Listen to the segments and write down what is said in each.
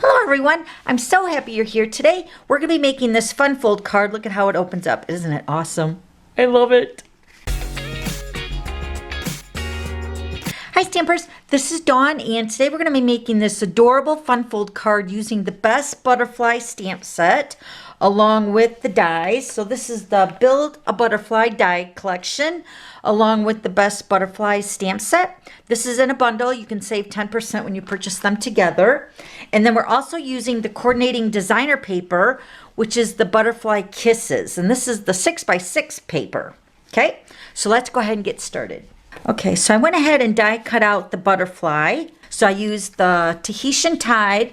Hello everyone, I'm so happy you're here today. We're going to be making this fun fold card. Look at how it opens up. Isn't it awesome? I love it. Hi Stampers, this is Dawn and today we're going to be making this adorable fun fold card using the best butterfly stamp set along with the dies. So this is the Build a Butterfly die collection along with the best butterfly stamp set. This is in a bundle. You can save 10% when you purchase them together. And then we're also using the coordinating designer paper, which is the Butterfly Kisses. And this is the 6x6 paper. Okay, so let's go ahead and get started. Okay, so I went ahead and die cut out the butterfly. So I used the Tahitian Tide,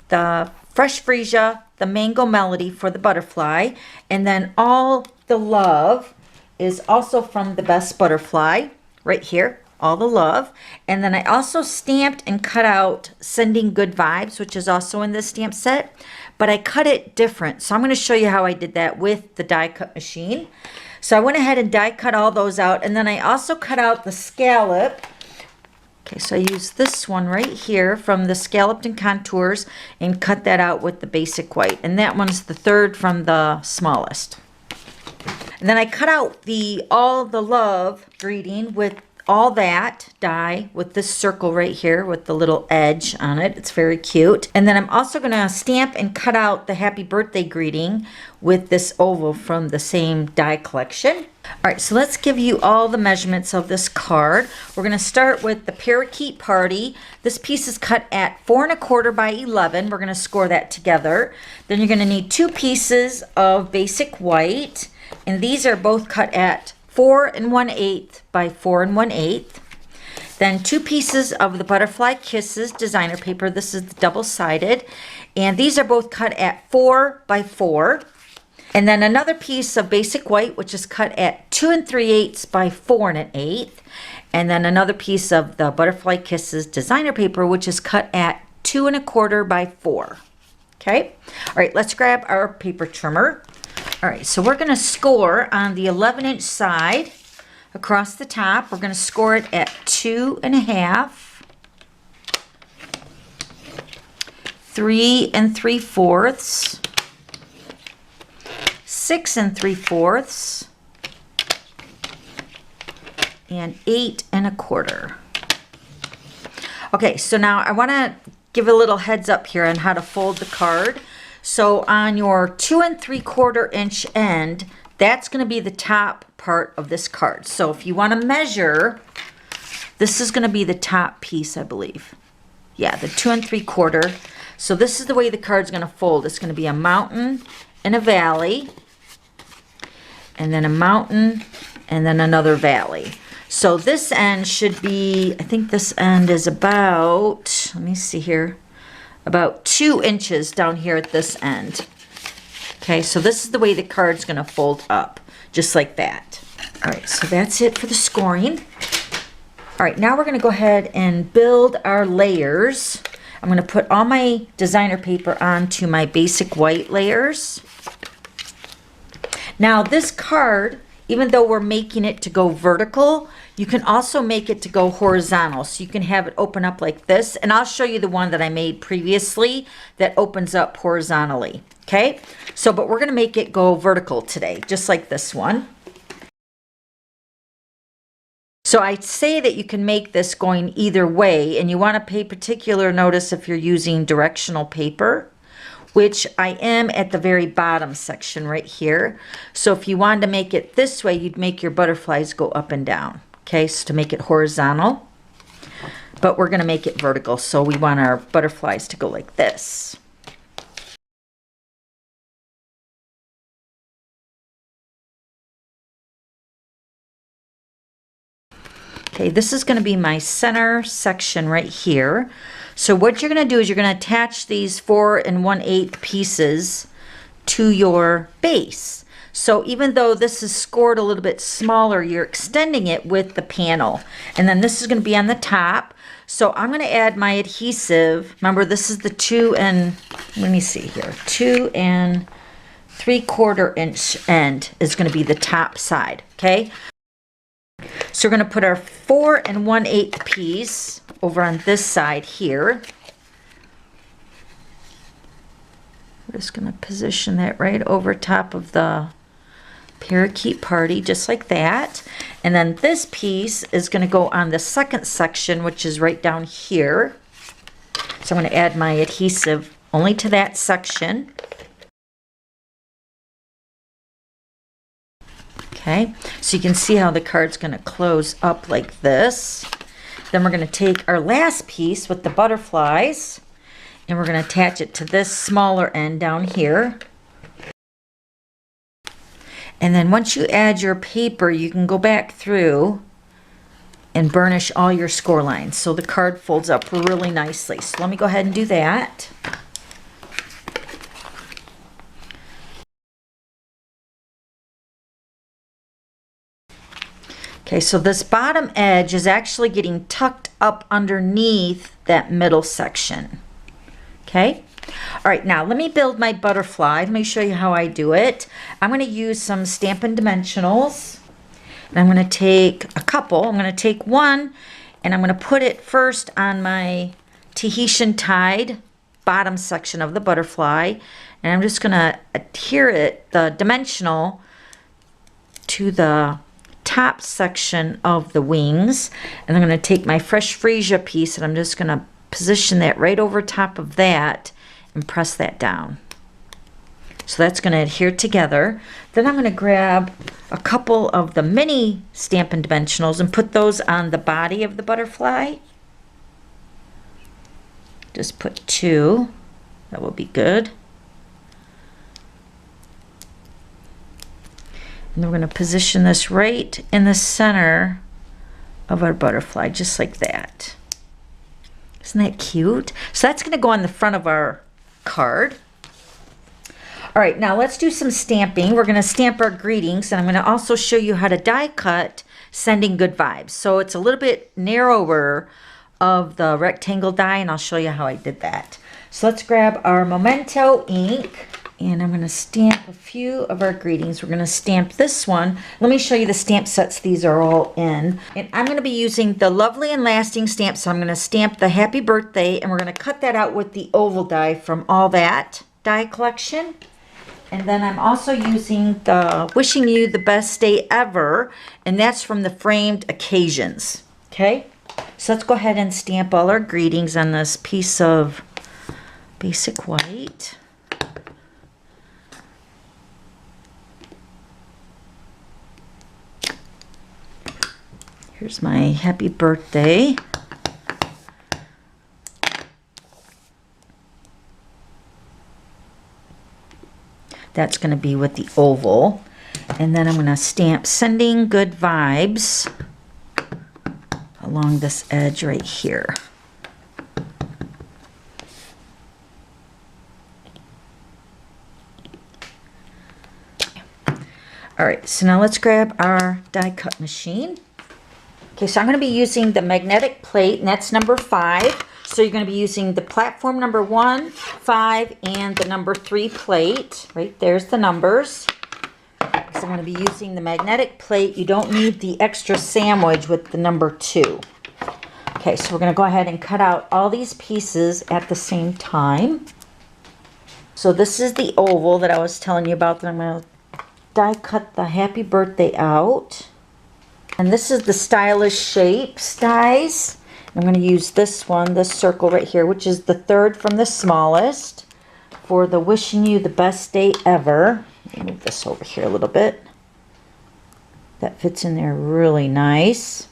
the Fresh Freesia, the Mango Melody for the butterfly, and then all the love is also from the best butterfly right here, all the love. And then I also stamped and cut out Sending Good Vibes, which is also in this stamp set, but I cut it different. So I'm going to show you how I did that with the die cut machine. So I went ahead and die cut all those out, and then I also cut out the scallop. Okay, so I used this one right here from the Scalloped and Contours and cut that out with the basic white. And that one's the third from the smallest. And then I cut out the All the Love greeting with all that die with this circle right here with the little edge on it. It's very cute. And then I'm also going to stamp and cut out the Happy Birthday greeting with this oval from the same die collection. All right, so let's give you all the measurements of this card. We're going to start with the Parakeet Party. This piece is cut at 4 1/4 by 11. We're going to score that together. Then you're going to need 2 pieces of basic white, and these are both cut at 4 1/8 by 4 1/8. Then 2 pieces of the Butterfly Kisses designer paper. This is the double-sided, and these are both cut at 4 by 4. And then another piece of basic white, which is cut at 2 3/8 by 4 1/8. And then another piece of the Butterfly Kisses designer paper, which is cut at 2 1/4 by 4. Okay. All right, let's grab our paper trimmer. All right, so we're going to score on the 11-inch side across the top. We're going to score it at 2 1/2, 3 3/4, 6 3/4, and 8 1/4. Okay, so now I want to give a little heads up here on how to fold the card. So on your 2 3/4 inch end, that's going to be the top part of this card. So if you want to measure, this is going to be the top piece, I believe. Yeah, the 2 3/4. So this is the way the card's going to fold. It's going to be a mountain and a valley, and then a mountain, and then another valley. So this end should be, I think this end is about, let me see here, about 2 inches down here at this end. Okay, so this is the way the card's going to fold up, just like that. All right, so that's it for the scoring. All right, now we're going to go ahead and build our layers. I'm going to put all my designer paper onto my basic white layers. Now this card, even though we're making it to go vertical, you can also make it to go horizontal. So you can have it open up like this. And I'll show you the one that I made previously that opens up horizontally. Okay, so but we're going to make it go vertical today, just like this one. So I say that you can make this going either way, and you want to pay particular notice if you're using directional paper, which I am at the very bottom section right here. So if you wanted to make it this way, you'd make your butterflies go up and down. Okay, so to make it horizontal, but we're going to make it vertical. So we want our butterflies to go like this. Okay, this is going to be my center section right here. So what you're going to do is you're going to attach these 4 1/8 pieces to your base. So even though this is scored a little bit smaller, you're extending it with the panel. And then this is going to be on the top. So I'm going to add my adhesive. Remember, this is the 2 3/4 inch end is going to be the top side. Okay. So we're going to put our 4 1/8 piece over on this side here. We're just going to position that right over top of the parakeet party, just like that. And then this piece is going to go on the second section, which is right down here. So I'm going to add my adhesive only to that section. Okay, so you can see how the card's going to close up like this. Then we're going to take our last piece with the butterflies, and we're going to attach it to this smaller end down here. And then once you add your paper, you can go back through and burnish all your score lines so the card folds up really nicely. So let me go ahead and do that. Okay, so this bottom edge is actually getting tucked up underneath that middle section. Okay, all right, now let me build my butterfly. Let me show you how I do it. I'm going to use some Stampin' Dimensionals. And I'm going to take a couple. I'm going to take one, and I'm going to put it first on my Tahitian tied bottom section of the butterfly. And I'm just going to adhere it, the dimensional, to the top section of the wings. And I'm going to take my fresh freesia piece, and I'm just going to position that right over top of that and press that down. So that's going to adhere together. Then I'm going to grab a couple of the mini Stampin' Dimensionals and put those on the body of the butterfly. Just put 2. That will be good. And we're going to position this right in the center of our butterfly, just like that. Isn't that cute? So that's going to go on the front of our card. All right, now let's do some stamping. We're going to stamp our greetings, and I'm going to also show you how to die cut sending good vibes. So it's a little bit narrower of the rectangle die, and I'll show you how I did that. So let's grab our Memento ink, and I'm going to stamp a few of our greetings. We're going to stamp this one. Let me show you the stamp sets these are all in. And I'm going to be using the Lovely and Lasting stamp. So I'm going to stamp the Happy Birthday, and we're going to cut that out with the oval die from All That die collection. And then I'm also using the Wishing You the Best Day Ever, and that's from the Framed Occasions. Okay, so let's go ahead and stamp all our greetings on this piece of basic white. Here's my happy birthday. That's going to be with the oval. And then I'm going to stamp Sending Good Vibes along this edge right here. All right, so now let's grab our die cut machine. Okay, so I'm going to be using the magnetic plate, and that's number 5. So you're going to be using the platform number 1, 5, and the number 3 plate. Right, there's the numbers. So I'm going to be using the magnetic plate. You don't need the extra sandwich with the number 2. Okay, so we're going to go ahead and cut out all these pieces at the same time. So this is the oval that I was telling you about that I'm going to die cut the happy birthday out. And this is the Stylish Shapes dies. I'm going to use this one, this circle right here, which is the 3rd from the smallest, for the Wishing You the Best Day Ever. Let me move this over here a little bit. That fits in there really nice.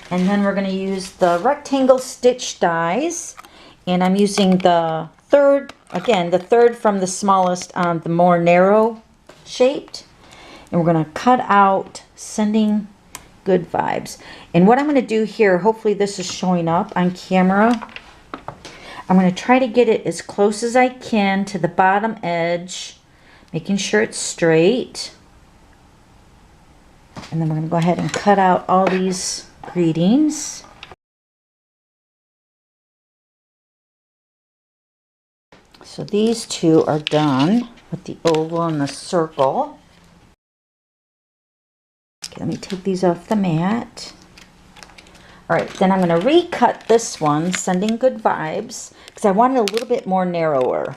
And then we're going to use the rectangle stitch dies. And I'm using the 3rd, again, the 3rd from the smallest on the more narrow shaped. And we're going to cut out Sending Good Vibes. And what I'm going to do here, hopefully this is showing up on camera. I'm going to try to get it as close as I can to the bottom edge, making sure it's straight. And then we're going to go ahead and cut out all these greetings. So these 2 are done with the oval and the circle. Okay, let me take these off the mat. All right, then I'm going to recut this one, Sending Good Vibes, because I want it a little bit more narrower.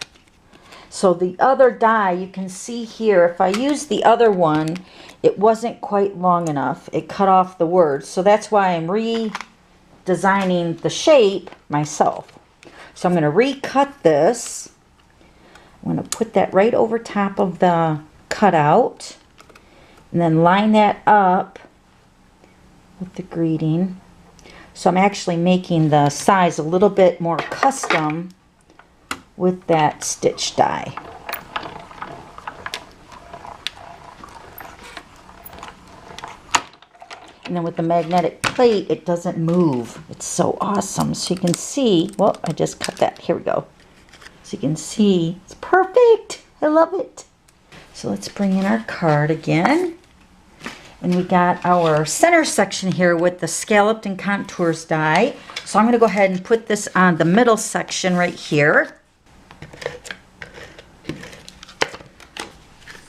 So the other die, you can see here, if I use the other one, it wasn't quite long enough. It cut off the words. So that's why I'm redesigning the shape myself. So I'm going to recut this. I'm going to put that right over top of the cutout. And then line that up with the greeting. So I'm actually making the size a little bit more custom with that stitch die. And then with the magnetic plate, it doesn't move. It's so awesome. So you can see, well, I just cut that. Here we go. So you can see, it's perfect. I love it. So let's bring in our card again. And we got our center section here with the scalloped and contours die. So I'm going to go ahead and put this on the middle section right here.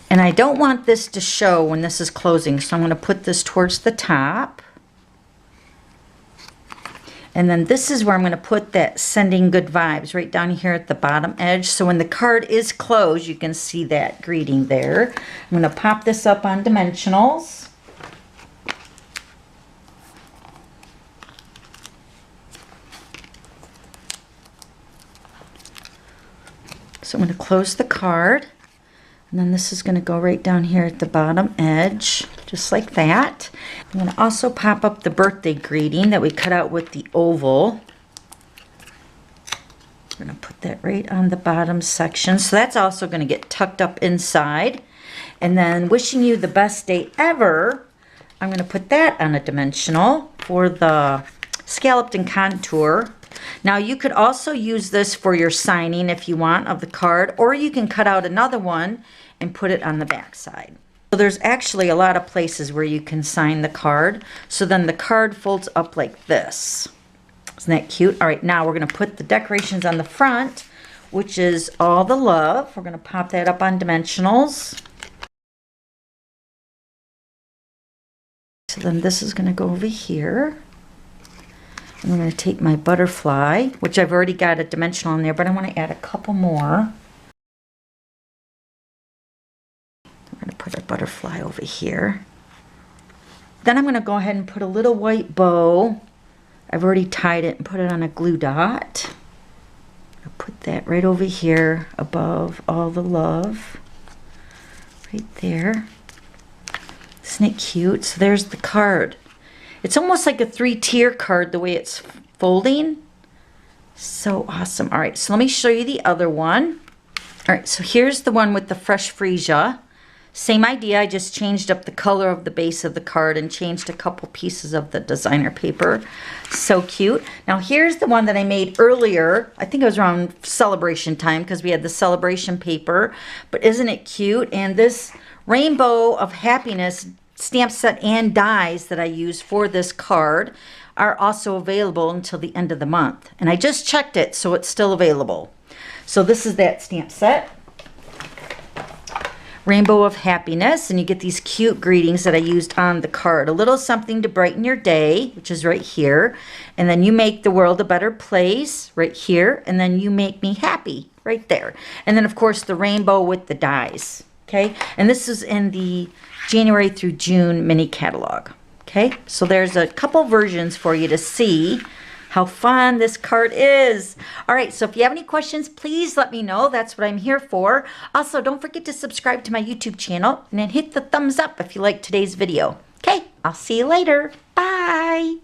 And I don't want this to show when this is closing, so I'm going to put this towards the top. And then this is where I'm going to put that sending good vibes right down here at the bottom edge. So when the card is closed, you can see that greeting there. I'm going to pop this up on dimensionals. So I'm going to close the card. And then this is going to go right down here at the bottom edge, just like that. I'm going to also pop up the birthday greeting that we cut out with the oval. I'm going to put that right on the bottom section. So that's also going to get tucked up inside. And then wishing you the best day ever, I'm going to put that on a dimensional for the scalloped and contour. Now you could also use this for your signing if you want of the card, or you can cut out another one and put it on the back side. So there's actually a lot of places where you can sign the card. So then the card folds up like this. Isn't that cute? All right, now we're going to put the decorations on the front, which is all the love. We're going to pop that up on dimensionals. So then this is going to go over here. And I'm going to take my butterfly, which I've already got a dimensional in there, but I want to add a couple more. I'm going to put a butterfly over here. Then I'm going to go ahead and put a little white bow. I've already tied it and put it on a glue dot. I'll put that right over here above all the love. Right there. Isn't it cute? So there's the card. It's almost like a 3-tier card the way it's folding. So awesome. All right, so let me show you the other one. All right, so here's the one with the fresh freesia. Same idea, I just changed up the color of the base of the card and changed a couple pieces of the designer paper. So cute. Now here's the one that I made earlier. I think it was around celebration time because we had the celebration paper. But isn't it cute? And this rainbow of happiness stamp set and dies that I use for this card are also available until the end of the month. And I just checked it, so it's still available. So this is that stamp set. Rainbow of Happiness, and you get these cute greetings that I used on the card. A little something to brighten your day, which is right here. And then you make the world a better place, right here. And then you make me happy, right there. And then, of course, the rainbow with the dies, okay? And this is in the January through June mini catalog, okay? So there's a couple versions for you to see how fun this card is. All right, so if you have any questions, please let me know. That's what I'm here for. Also, don't forget to subscribe to my YouTube channel and then hit the thumbs up if you liked today's video. Okay, I'll see you later. Bye.